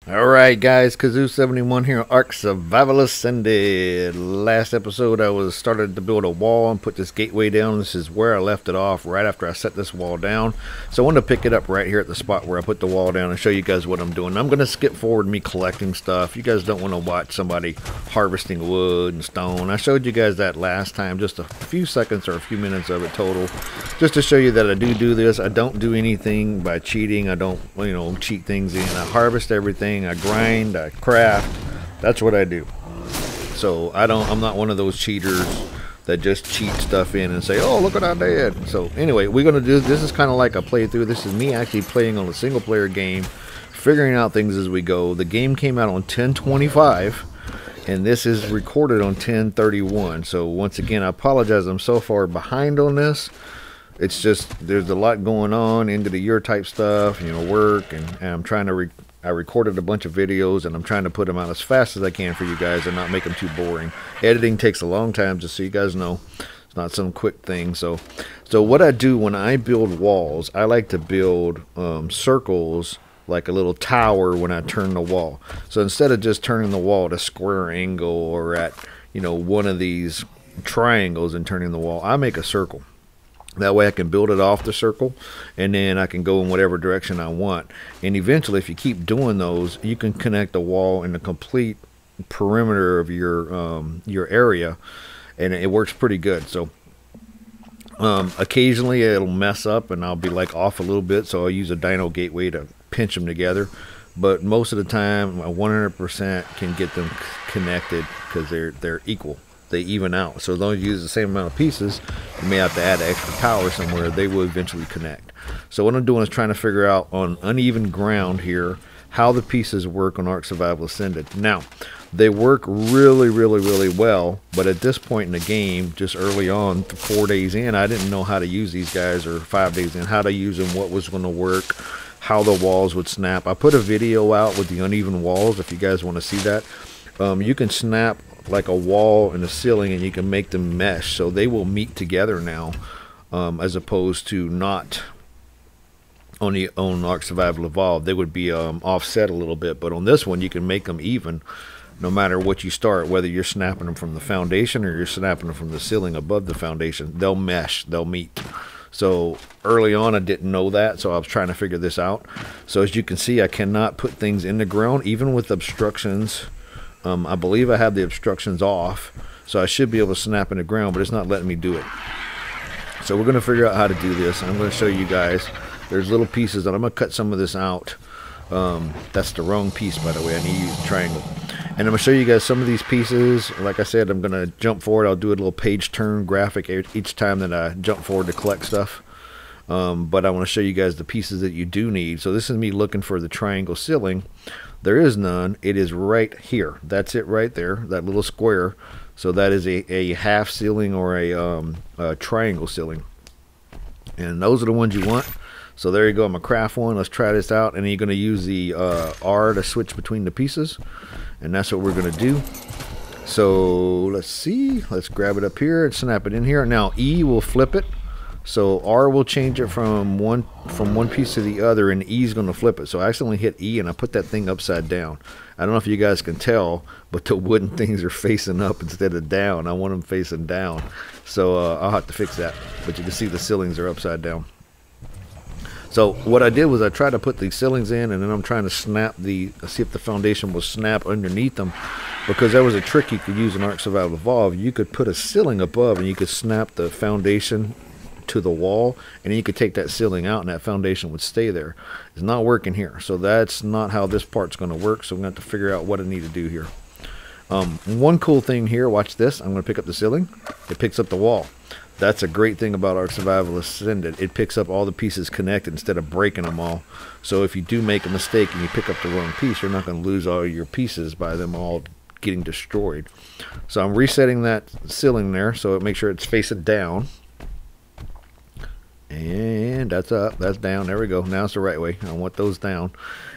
Alright guys, Kazoo71 here on Ark Survival Ascended. Last episode I was started to build a wall and put this gateway down. This is where I left it off right after I set this wall down. So I wanted to pick it up right here at the spot where I put the wall down and show you guys what I'm doing. I'm going to skip forward me collecting stuff. You guys don't want to watch somebody harvesting wood and stone. I showed you guys that last time, just a few seconds or a few minutes of it total. Just to show you that I do this. I don't do anything by cheating. I don't, cheat things in. I harvest everything. I grind, I craft. That's what I do. So I'm not one of those cheaters that just cheat stuff in and say, oh, look what I did. So anyway, we're going to do, this is kind of like a playthrough. This is me actually playing on a single player game, figuring out things as we go. The game came out on 10/25 and this is recorded on 10/31. So once again, I apologize. I'm so far behind on this. It's just, there's a lot going on, end of the year type stuff, work, and I'm trying to I recorded a bunch of videos and I'm trying to put them out as fast as I can for you guys and not make them too boring. Editing takes a long time, just so you guys know. It's not some quick thing. So what I do when I build walls, I like to build circles like a little tower when I turn the wall. So instead of just turning the wall at a square angle or at, one of these triangles and turning the wall, I make a circle. That way I can build it off the circle, and then I can go in whatever direction I want. And eventually, if you keep doing those, you can connect the wall in the complete perimeter of your area, and it works pretty good. So occasionally it'll mess up, and I'll be like off a little bit, so I'll use a dino gateway to pinch them together. But most of the time, 100% can get them connected because they're equal. They even out. So as long as you use the same amount of pieces, you may have to add extra power somewhere, they will eventually connect. So what I'm doing is trying to figure out on uneven ground here how the pieces work on Ark Survival Ascended. Now, they work really, really, really well, but at this point in the game, just early on, 4 days in, I didn't know how to use these guys, or 5 days in, how to use them, what was going to work, how the walls would snap. I put a video out with the uneven walls if you guys want to see that. You can snap like a wall and a ceiling, and you can make them mesh, so they will meet together now, as opposed to not on Ark Survival Evolved. They would be offset a little bit, but on this one you can make them even no matter what you start, whether you're snapping them from the foundation or you're snapping them from the ceiling above the foundation. They'll mesh, they'll meet. So early on I didn't know that, so I was trying to figure this out. So as you can see, I cannot put things in the ground even with obstructions. I believe I have the obstructions off, so I should be able to snap in the ground, but it's not letting me do it. So we're going to figure out how to do this. I'm going to show you guys. There's little pieces, and I'm going to cut some of this out. That's the wrong piece, by the way. I need to use a triangle. And I'm going to show you guys some of these pieces. Like I said, I'm going to jump forward. I'll do a little page turn graphic each time that I jump forward to collect stuff. But I want to show you guys the pieces that you do need. So this is me looking for the triangle ceiling. There is none. It is right here. That's it right there, that little square. So that is a half ceiling or a triangle ceiling. And those are the ones you want. So there you go. I'm going to craft one. Let's try this out. And you're going to use the R to switch between the pieces. And that's what we're going to do. So let's see. Let's grab it up here and snap it in here. Now E will flip it. So R will change it from one piece to the other, and E is going to flip it. So I accidentally hit E, and I put that thing upside down. I don't know if you guys can tell, but the wooden things are facing up instead of down. I want them facing down. So I'll have to fix that. But you can see the ceilings are upside down. So what I did was I tried to put the ceilings in, and then I'm trying to see if the foundation will snap underneath them, because there was a trick you could use in Ark Survival Evolved. You could put a ceiling above, and you could snap the foundation to the wall, and then you could take that ceiling out and that foundation would stay there. It's not working here, so that's not how this part's going to work. So I'm going to have to figure out what I need to do here. One cool thing here, watch this. I'm going to pick up the ceiling. It picks up the wall. That's a great thing about Ark Survival Ascended. It picks up all the pieces connected instead of breaking them all. So if you do make a mistake and you pick up the wrong piece, you're not going to lose all your pieces by them all getting destroyed. So I'm resetting that ceiling there so it makes sure it's facing down. And that's up, that's down. There we go. Now it's the right way. I want those down.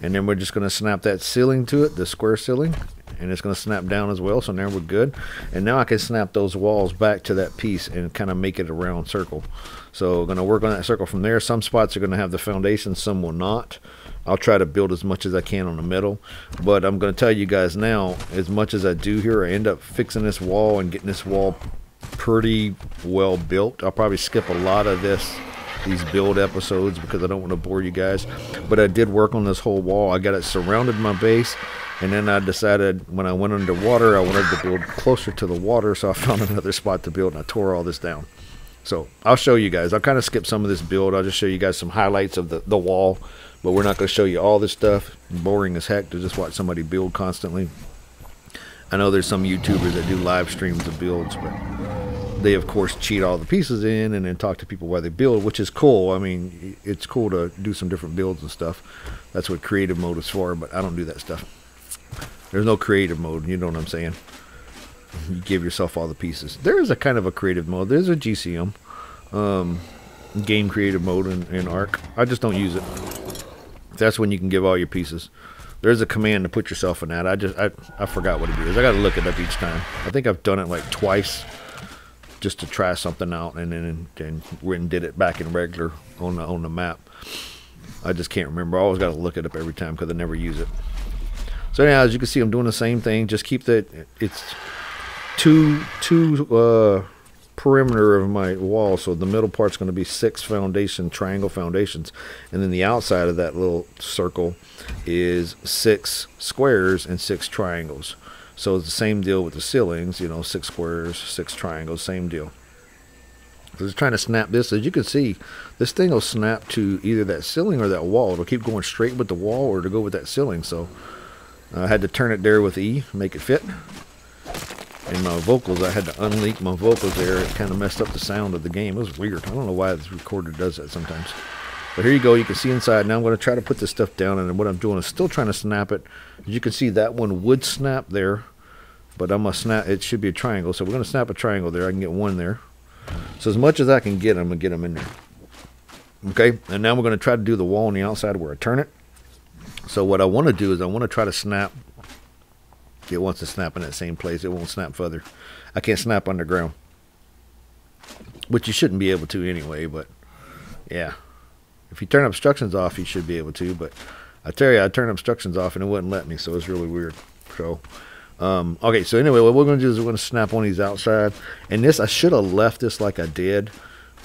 And then we're just going to snap that ceiling to it, the square ceiling, and it's going to snap down as well. So now we're good. And now I can snap those walls back to that piece and kind of make it a round circle. So going to work on that circle from there. Some spots are going to have the foundation, some will not. I'll try to build as much as I can on the middle. But I'm going to tell you guys now, as much as I do here, I end up fixing this wall and getting this wall pretty well built. I'll probably skip a lot of these build episodes because I don't want to bore you guys. But I did work on this whole wall. I got it surrounded my base. And then I decided when I went underwater, I wanted to build closer to the water. So I found another spot to build, and I tore all this down. So I'll show you guys. I'll kind of skip some of this build. I'll just show you guys some highlights of the wall. But we're not going to show you all this stuff. Boring as heck to just watch somebody build constantly. I know there's some YouTubers that do live streams of builds, but they of course cheat all the pieces in and then talk to people while they build, which is cool. I mean, it's cool to do some different builds and stuff. That's what creative mode is for, but I don't do that stuff. There's no creative mode, you know what I'm saying? You give yourself all the pieces. There is a kind of a creative mode. There's a GCM, game creative mode in Ark. I just don't use it. That's when you can give all your pieces. There's a command to put yourself in that. I forgot what it is. I got to look it up each time. I think I've done it like twice just to try something out, and then went and did it back in regular on the map. I just can't remember. I always got to look it up every time because I never use it. So anyhow, as you can see, I'm doing the same thing. Just keep that. It's two perimeter of my wall, so the middle part's going to be 6 triangle foundations, and then the outside of that little circle is 6 squares and 6 triangles. So it's the same deal with the ceilings, you know, 6 squares, 6 triangles, same deal. So just trying to snap this. As you can see, this thing will snap to either that ceiling or that wall. It'll keep going straight with the wall or to go with that ceiling. So I had to turn it there with E, make it fit. And my vocals, I had to unlink my vocals there. It kind of messed up the sound of the game. It was weird. I don't know why this recorder does that sometimes. But here you go. You can see inside. Now I'm going to try to put this stuff down. And what I'm doing is still trying to snap it. As you can see, that one would snap there. But I'm going to snap. It should be a triangle. So we're going to snap a triangle there. I can get one there. So as much as I can get, I'm going to get them in there. Okay. And now we're going to try to do the wall on the outside where I turn it. So what I want to do is I want to try to snap. It wants to snap in that same place. It won't snap further. I can't snap underground, which you shouldn't be able to anyway. But yeah, if you turn obstructions off, you should be able to. But I tell you, I turned obstructions off and it wouldn't let me, so it's really weird. So okay, so anyway, what we're going to do is we're going to snap one of these outside. And this, I should have left this like I did.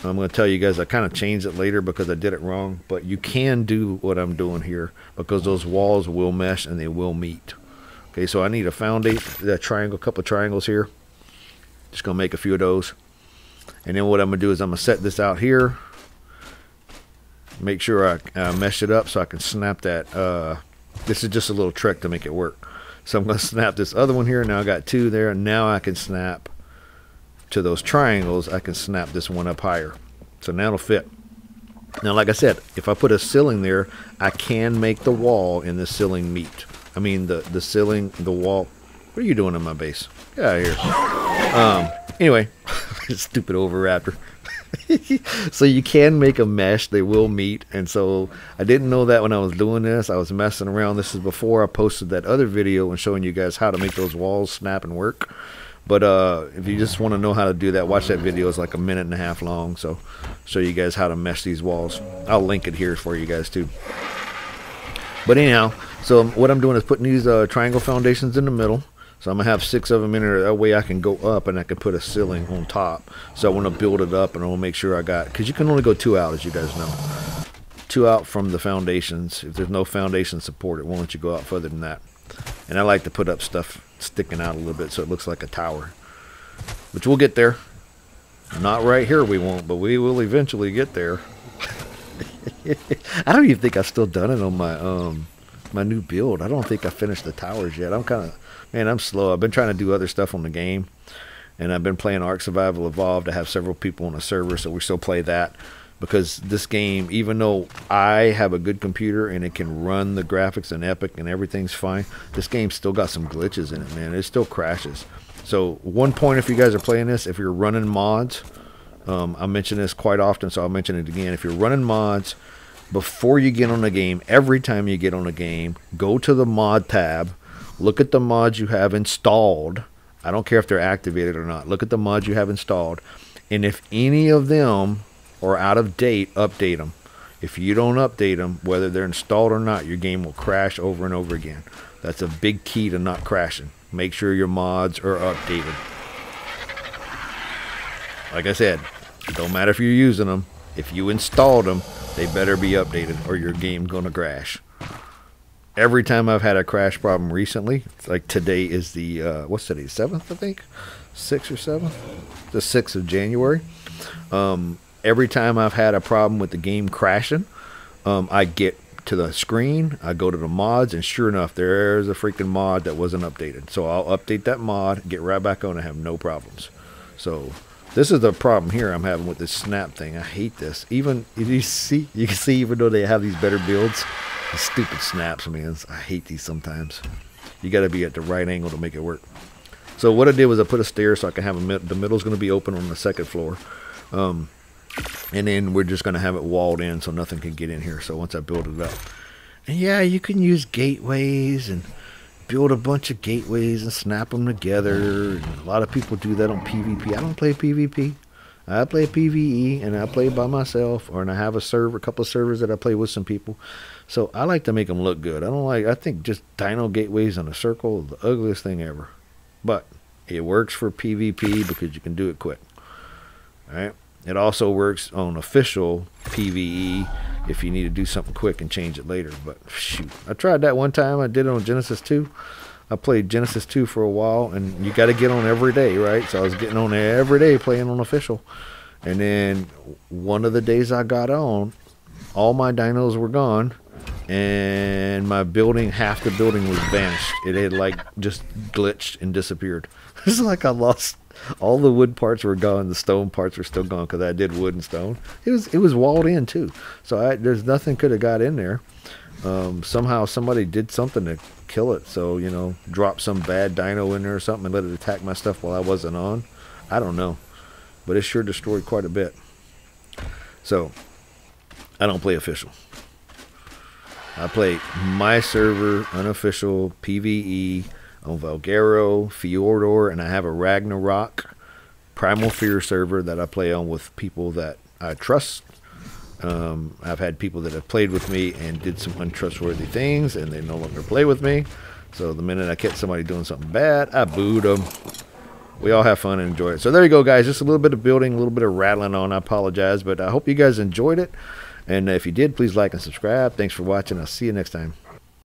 I'm going to tell you guys, I kind of changed it later because I did it wrong. But you can do what I'm doing here because those walls will mesh and they will meet. Okay, so I need a foundation, that triangle, a couple of triangles here. Just going to make a few of those. And then what I'm going to do is I'm going to set this out here. Make sure I mesh it up so I can snap that. This is just a little trick to make it work. So I'm going to snap this other one here. Now I got 2 there. And now I can snap to those triangles. I can snap this one up higher. So now it'll fit. Now, like I said, if I put a ceiling there, I can make the wall and the ceiling meet. I mean, the ceiling, the wall. What are you doing in my base? Get out of here. Anyway, stupid Overraptor. So you can make a mesh. They will meet. And so I didn't know that when I was doing this. I was messing around. This is before I posted that other video and showing you guys how to make those walls snap and work. But if you just want to know how to do that, watch that video. It's like 1.5 minutes long. So show you guys how to mesh these walls. I'll link it here for you guys too. But anyhow, so what I'm doing is putting these triangle foundations in the middle. So I'm going to have 6 of them in there. That way I can go up and I can put a ceiling on top. So I want to build it up and I want to make sure I got, because you can only go 2 out, as you guys know. 2 out from the foundations. If there's no foundation support, it won't let you go out further than that. And I like to put up stuff sticking out a little bit so it looks like a tower. Which we'll get there. Not right here we won't, but we will eventually get there. I don't even think I've still done it on my my new build. I don't think I finished the towers yet. I'm kind of, man, I'm slow. I've been trying to do other stuff on the game, and I've been playing Ark Survival Evolved. I have several people on the server, so we still play that because this game, even though I have a good computer and it can run the graphics and Epic and everything's fine, this game's still got some glitches in it, man. It still crashes. So one point, if you guys are playing this, if you're running mods, I mention this quite often, so I'll mention it again. If you're running mods, before you get on the game, every time you get on a game, go to the mod tab, look at the mods you have installed. I don't care if they're activated or not. Look at the mods you have installed. And if any of them are out of date, update them. If you don't update them, whether they're installed or not, your game will crash over and over again. That's a big key to not crashing. Make sure your mods are updated. Like I said, it don't matter if you're using them. If you installed them, they better be updated or your game's gonna crash. Every time I've had a crash problem recently, like today is the what's today, 7th, I think, 6th or 7th, the 6th of January. Every time I've had a problem with the game crashing, I get to the screen, I go to the mods, and sure enough, there's a freaking mod that wasn't updated. So I'll update that mod, get right back on, and have no problems. So this is the problem here I'm having with this snap thing. I hate this. Even you can see, even though they have these better builds, these stupid snaps, man. I hate these sometimes. You got to be at the right angle to make it work. So what I did was I put a stair so I can have the middle's going to be open on the second floor. And then we're just going to have it walled in so nothing can get in here. So once I build it up. And yeah, you can use gateways and build a bunch of gateways and snap them together. And a lot of people do that on PvP. I don't play PvP. I play PvE, and I play by myself, and I have a couple of servers that I play with some people. So I like to make them look good. I think just dino gateways in a circle is the ugliest thing ever. But it works for PvP because you can do it quick. All right. It also works on official PvE if you need to do something quick and change it later. But shoot, I tried that one time. I did it on Genesis 2. I played Genesis 2 for a while, and you got to get on every day, right? So I was getting on every day playing on official. And then one of the days I got on, all my dinos were gone, and my building, half the building was vanished. It had like just glitched and disappeared. It's like I lost all the wood parts were gone, the stone parts were still gone because I did wood and stone. It was walled in too, so there's nothing could have got in there. Somehow somebody did something to kill it. So drop some bad dino in there or something and let it attack my stuff while I wasn't on. I don't know, but it sure destroyed quite a bit. So I don't play official. I play my server, unofficial, PvE, on Valgero, Fjordor, and I have a Ragnarok Primal Fear server that I play on with people that I trust. I've had people that have played with me and did some untrustworthy things, and they no longer play with me. So the minute I catch somebody doing something bad, I boot them. We all have fun and enjoy it. So there you go, guys. Just a little bit of building, a little bit of rattling on. I apologize, but I hope you guys enjoyed it. And if you did, please like and subscribe. Thanks for watching. I'll see you next time.